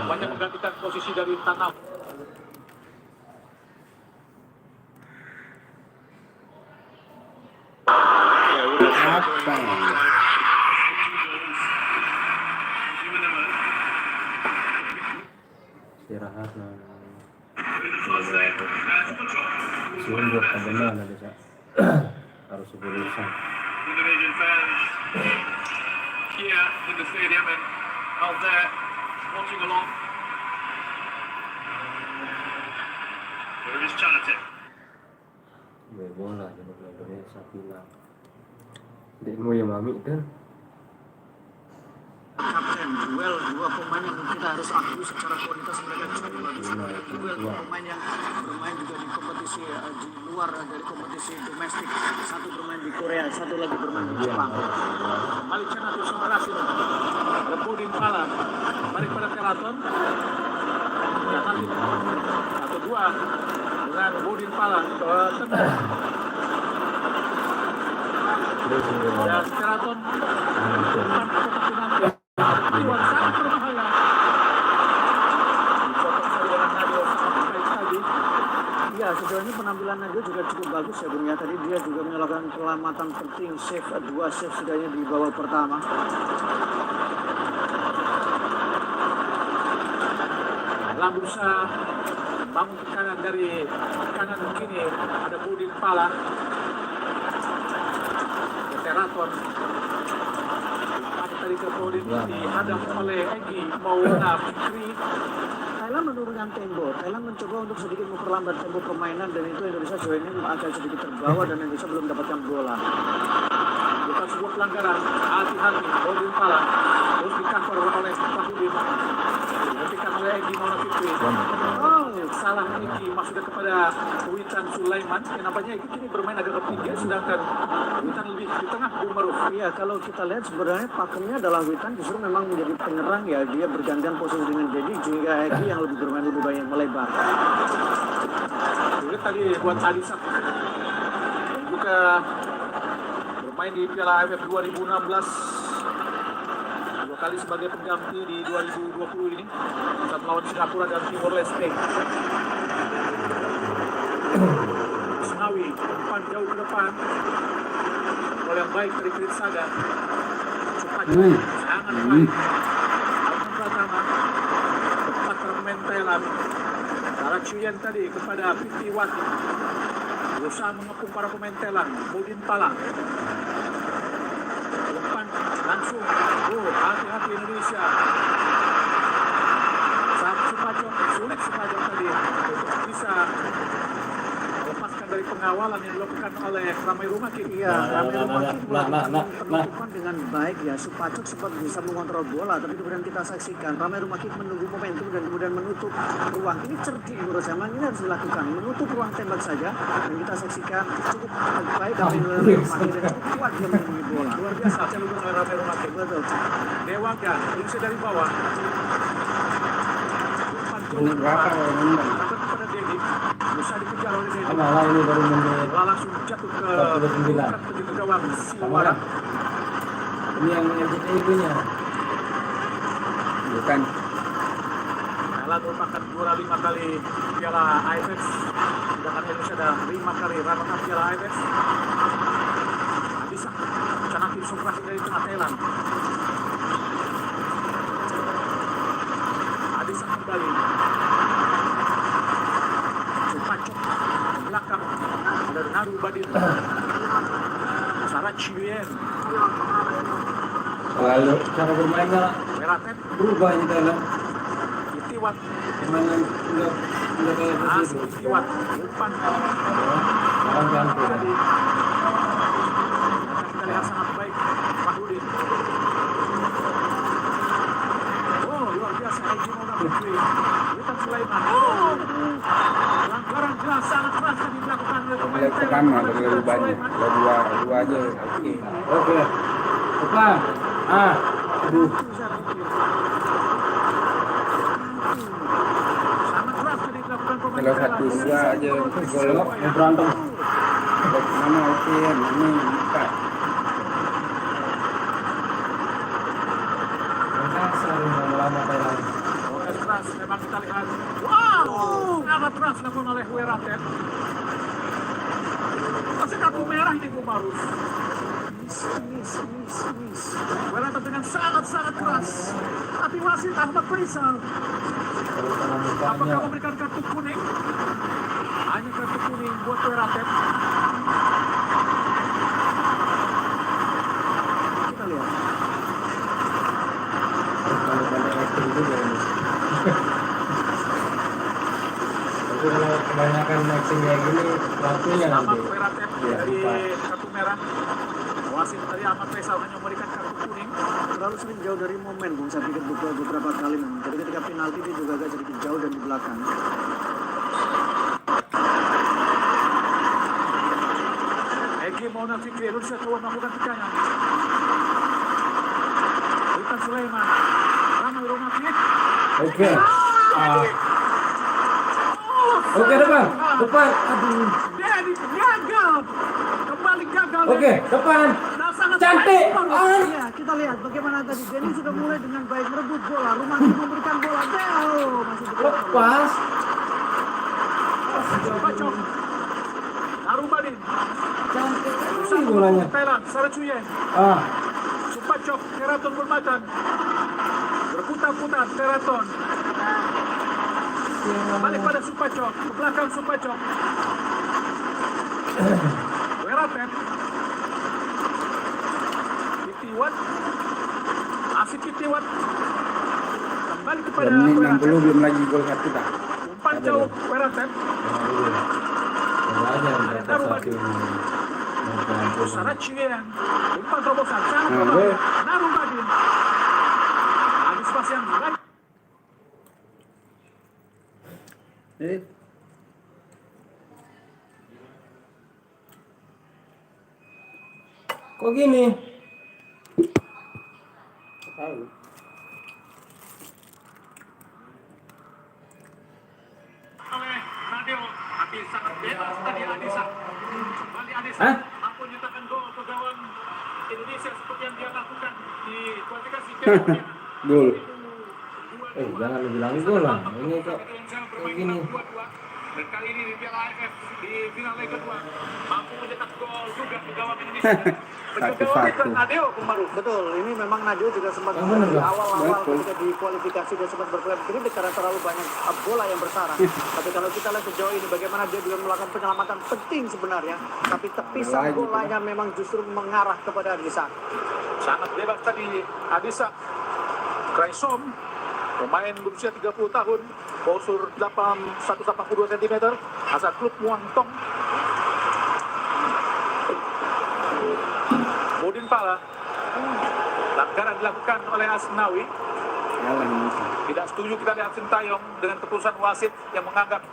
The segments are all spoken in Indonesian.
banyak menggantikan posisi dari tanam. Istirahat sungguh benar bisa harus berusaha. Indonesian fans here in the stadium and out there watching along. There is Chanate. Bola jadi Indonesia final. Dek mau yang mami kan? Kapten, duel dua pemain yang kita harus akui secara kualitas mereka cukup bagus. Duel dua pemain yang bermain juga di kompetisi di luar dari kompetisi domestik. Satu bermain di Korea, satu lagi bermain di Jepang. Malik Chanatu sama Rasul. Ada Bodin Pala. Balik pada Keraton. Satu dua dengan Bodin Pala ke tengah. Ya, Keraton. Iwan sangat berbahaya. Dipotong saja dengan Nadio sangat baik tadi. Ya, sejauh ini penampilan Nadio juga cukup bagus ya Bung ya. Tadi dia juga melakukan penyelamatan penting, save, 2 save setidaknya di babak pertama. Dalam berusaha bangun ke kanan dari kanan ke kiri ada Budin Pala. Teraton tadi ke Bodin dihadap oleh Egi Maulana Fikri. Thailand menurunkan tempo. Thailand mencoba untuk sedikit memperlambat tempo permainan dan itu Indonesia sejauh ini agak sedikit terbawa dan Indonesia belum mendapatkan bola. Bukan sebuah pelanggaran. Hati-hati Bodin Pala terus di-cover oleh Fahudin. Dihentikan oleh Egi Maulana Fikri. Oh, salah Egi maksudnya kepada Witan Sulaiman. Kenapanya Egi kini bermain agak ke pinggir sedangkan Witan lebih di tengah Bung Maruf. Iya, kalau kita lihat sebenarnya pakemnya adalah Witan justru memang menjadi penyerang ya. Dia bergantian posisi dengan Dedi sehingga Egi yang lebih bermain lebih banyak melebar. Sulit tadi buat Alisak. Dan juga bermain di Piala AFF 2016. 2 kali sebagai pengganti di 2020 ini. Saat melawan Singapura dan Timor Leste. Senawi, umpan jauh ke depan. Gol yang baik dari Krit Saga. Cepat, sangat baik. Album pertama, tepat termentelan. Salah Cuyen tadi kepada Pitiwati. Berusaha mengepung para pemain Thailand. Bodin Pala. Umpan langsung. Hati-hati Indonesia. Saat Supajong, sulit Supajong tadi untuk bisa melepaskan dari pengawalan yang dilakukan oleh Ramai Rumaki. Iya, Ramai Rumaki melakukan penutupan dengan baik ya. Supacok sempat bisa mengontrol bola, tapi kemudian kita saksikan Ramai Rumaki menunggu momentum dan kemudian menutup ruang. Ini cerdik menurut saya, ini harus dilakukan. Menutup ruang tembak saja, dan kita saksikan cukup baik Ramai Rumaki dan cukup kuat dia melindungi bola. Luar biasa dilakukan oleh Ramai Rumaki. Betul. Dewaga, Indonesia dari bawah. Ini berapa ini? Kepada Dedi, bisa dikejar oleh Dedi. Malah ini baru menit Langsung jatuh ke 49. penjaga gawang Siwara. Ini yang itunya. Bukan. Thailand merupakan juara 5 kali Piala AFF. Sedangkan Indonesia ada 5 kali runner-up Piala AFF. Bisa Canaki Suprasi dari tengah Thailand. Adisa kembali. Supacok belakang dari Naru Badin. Sarah Chien. Lalu cara bermainnya Meratet. berubah ini dalam Itiwat. gimana udah kayak begitu. Itiwat. Umpan. Sekarang ganti. Kita lihat sangat baik Fahudin. Oh, luar biasa Egi Maulana Fikri. Witan Sulaiman. Pelanggaran jelas sangat keras yang dilakukan oleh pemain Leg pertama dari banyak, dua aja. Oke. Apa? Aduh. Sangat keras yang dilakukan pemain Kalau 1-2 aja gol Berantem. mana oke ini buka. Sering lama Thailand. keras memang kita lihat. Wow, sangat keras dilakukan oleh Weratet. Masih kartu merah ini Kumarus. Weratet dengan sangat-sangat keras. Tapi wasit Ahmad Faisal apakah memberikan kartu kuning? Hanya kartu kuning buat Weratet. Kita lihat. Kalau banyak acting juga ini. Tapi kalau kebanyakan acting kayak gini, waktunya Selamat nanti. Weratet Iya, dari lupa. kartu merah. Wasit dari Ahmad Faisal hanya memberikan kartu kuning. Terlalu sering jauh dari momen, Bung. Saya pikir beberapa kali memang. Jadi ketika penalti dia juga agak sedikit jauh dan di belakang. Egy Maulana Fikri Indonesia coba melakukan tekanan. Witan Sulaiman, Ramai Romantik. Oke. Oke depan. Depan. Aduh. Dia gagal. Kembali gagal. Oke, depan. Nah, sangat Cantik. baik. Ya, kita lihat bagaimana tadi Denny sudah mulai dengan baik merebut bola. Rumahnya memberikan bola. Deo masih dibelakang. Lepas. Supacok. Narubadin. Cantik. Berusaha Ini bolanya. membangun Thailand. Saracuye. Ah. Supacok. Keraton Permatan. Berputar-putar Keraton. Balik pada Supacok. Ke belakang Supacok. Weratet. Kitiwat. Asik Kitiwat. Kembali kepada Dan menit 60 Weratet. belum lagi gol satu dah. Umpan jauh Weratet. Saracian. Umpan terobosan. Sangat Nah, berbahaya. gue. Narubadin. Antisipasi yang baik. Kok gini? Tahu. Oleh Nadeo, tapi sangat bebas tadi Adisa. Kembali Adisa Hah? mampu menyatakan gol ke gawang Indonesia seperti yang dia lakukan di kualifikasi Piala Dunia. Gol. Jangan dibilang gol lah. Ini kok kayak gini. Dan kali ini di Piala AFF di final leg kedua mampu mencetak gol juga ke gawang Indonesia. Penjaga wasit Nadeo Kumaru. Betul, ini memang Nadeo juga sempat Yang benar, di Bang. awal-awal Betul. ketika di kualifikasi dia sempat berklaim kritik karena terlalu banyak bola yang bersarang. Tapi kalau kita lihat sejauh ini bagaimana dia juga melakukan penyelamatan penting sebenarnya. Tapi tepisan Lagi, bolanya memang justru mengarah kepada Adisa. Sangat bebas tadi Adisa. Kraisom, pemain berusia 30 tahun, postur 182 cm, asal klub Muang Thong. Bodin Pala, pelanggaran dilakukan oleh Asnawi. Kalah Indonesia. Tidak setuju kita lihat Sintayong dengan keputusan wasit yang menganggap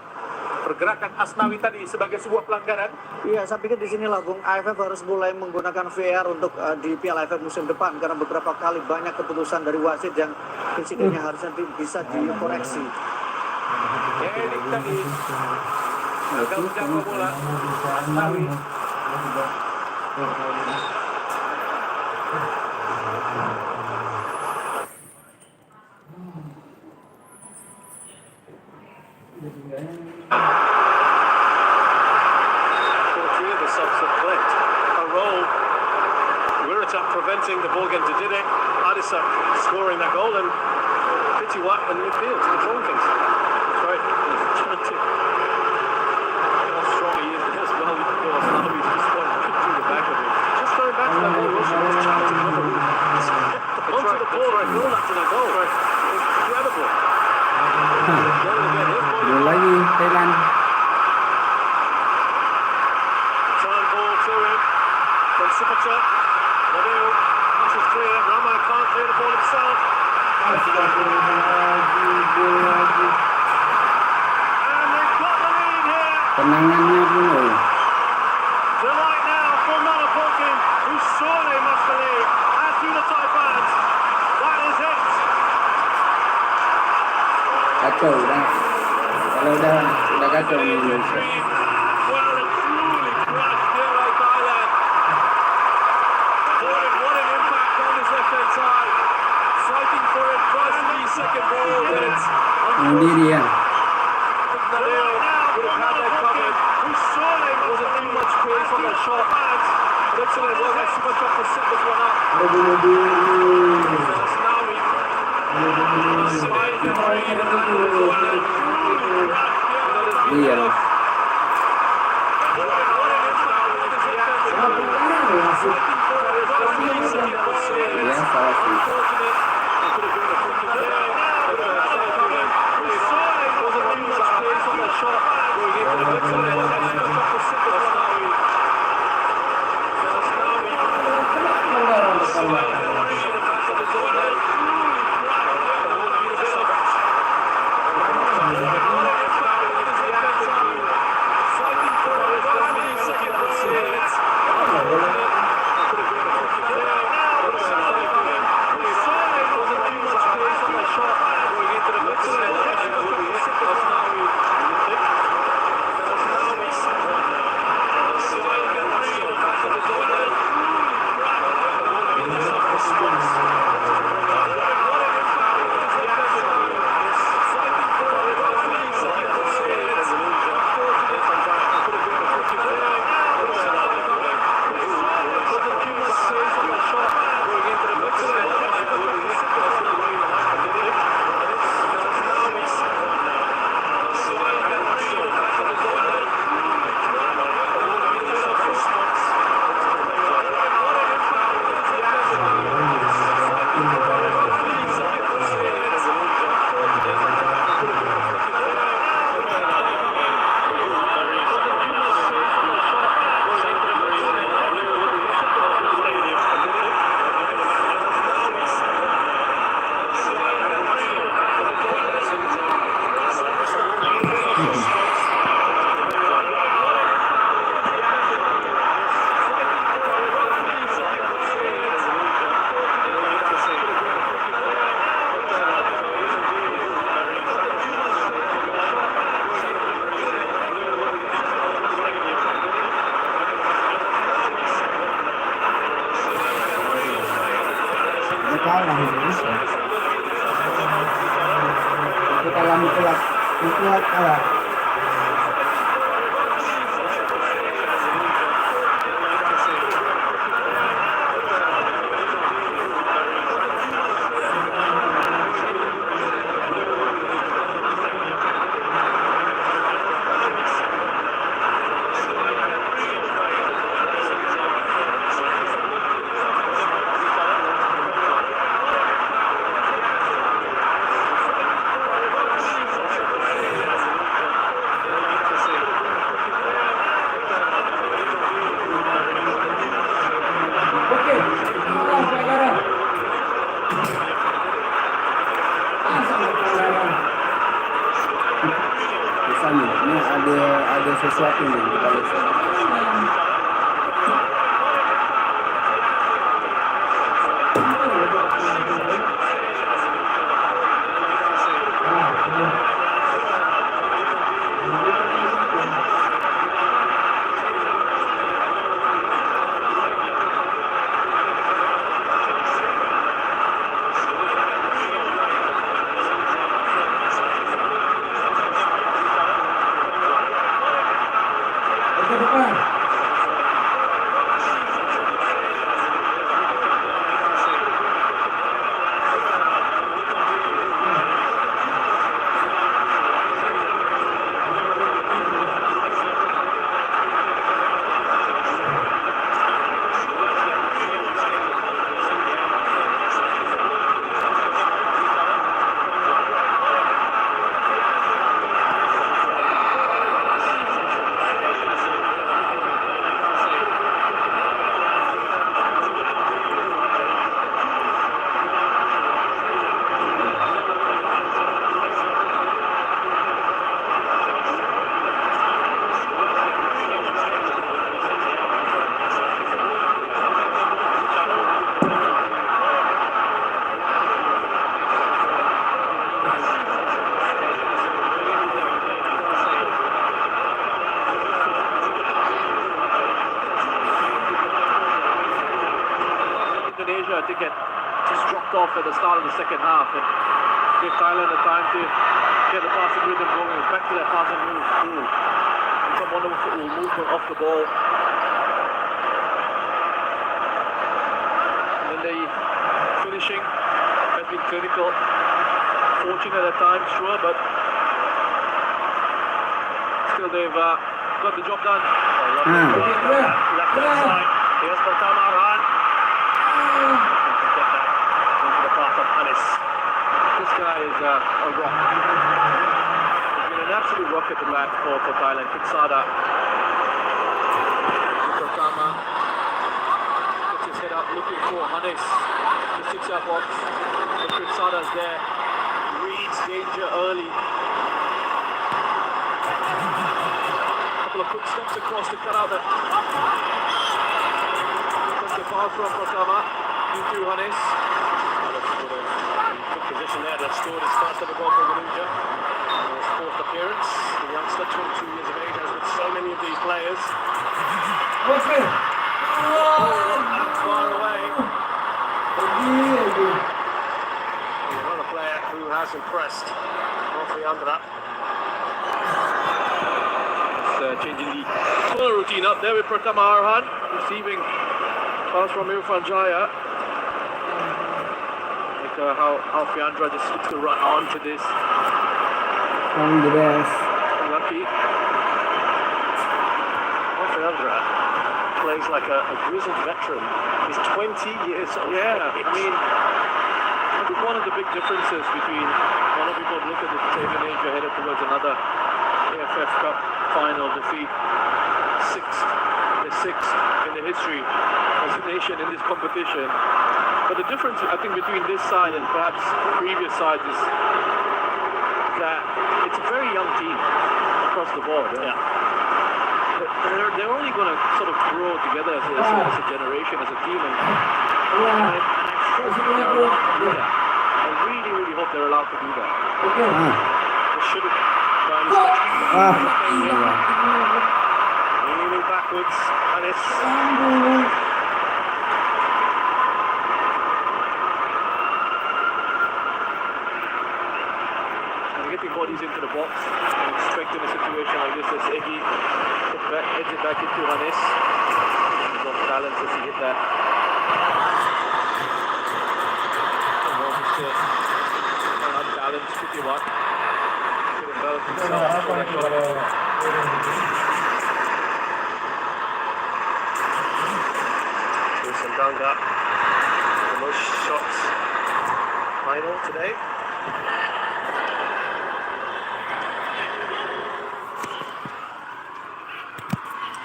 pergerakan Asnawi tadi sebagai sebuah pelanggaran. Iya, saya pikir di sinilah Bung, AFF harus mulai menggunakan VAR untuk di Piala AFF musim depan karena beberapa kali banyak keputusan dari wasit yang insidennya harusnya bisa dikoreksi. Edik tadi gagal menjangkau bola. Asnawi All three of the subs have clicked. A roll. Wiratup preventing the ball getting to Dide. Adisa scoring that goal and Pitchy Watt in midfield controlling things. Sorry. Trying to how strong he is as well. Of course, now he's just going through the back of him. Just going back to that ball. Also, just trying to cover him. Onto the ball, right? Roll after the goal. Incredible. Gol lagi Thailand. Time ball to him from Supachok. Nadeo passes clear. Rama can't clear the ball himself. And they've got the lead here. Tenangannya pun loh. Delight now for Malapokin, who surely must believe, as do the Thai fans. That is it. Kacau udah. Kalau udah kacau nih Major Indonesia. dream. Well, it truly crushed Giro Thailand. Boy, what an impact on this left-hand side. Fighting for it, tries to be second ball, but it's Bunuh diri ya. Nadeo would have had that covered. Wasn't too much pace on that shot. Excellent work by Superchak to set this one up. Bunuh diri. Asnawi. Slide the three, and that was one. Iya. Ya salah sih. Kalah Indonesia. Kita lama kuat kalah. Ini ada sesuatu nih kita lihat. Indonesia did get just dropped off at the start of the second half and give Thailand the time to get the passing rhythm going, back to that passing move. And some wonderful movement off the ball. And then the finishing has been clinical. Fortunate at times, sure, but still they've got the job done. Left hand side. Here's Pertama Arhan. Get that into the path of Anis. This guy is a rock. He's been an absolute rock at the back for Thailand. Kiksada. Pertama puts his head up looking for Anis. The 6-yard box. But Kiksada's there. Reads danger early. Couple of quick steps across to cut out the pass from Pertama into Anis. Good position there. That scored his first ever goal for Indonesia. His fourth appearance. The youngster, 22 years of age, as with so many of these players. Okay. That's far away. Another player who has impressed. Raffi Andra. Changing the corner routine up there with Pertama Arhan, receiving pass from Irfan Jaya. Like how Fiandra just gets to run on to this. From the best. Lucky. Fiandra plays like a grizzled veteran. He's 20 years old. Yeah, I mean, I think one of the big differences between one of people look at the same age headed towards another AFF Cup final defeat, the sixth in the history as a nation in this competition. But the difference, I think, between this side and perhaps previous sides is that it's a very young team across the board. Yeah. They're only going to sort of grow together as a generation, as a team, and I really, really hope they're allowed to do that. They shouldn't. Moving backwards, Anis. And getting bodies into the box. I'm expecting a situation like this as Egi heads it back into Anis. He's off balance as he hit that. Unbalanced, pretty much. Wilson Danga, the most shots final today.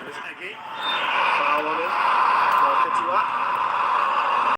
There's Egi. Foul on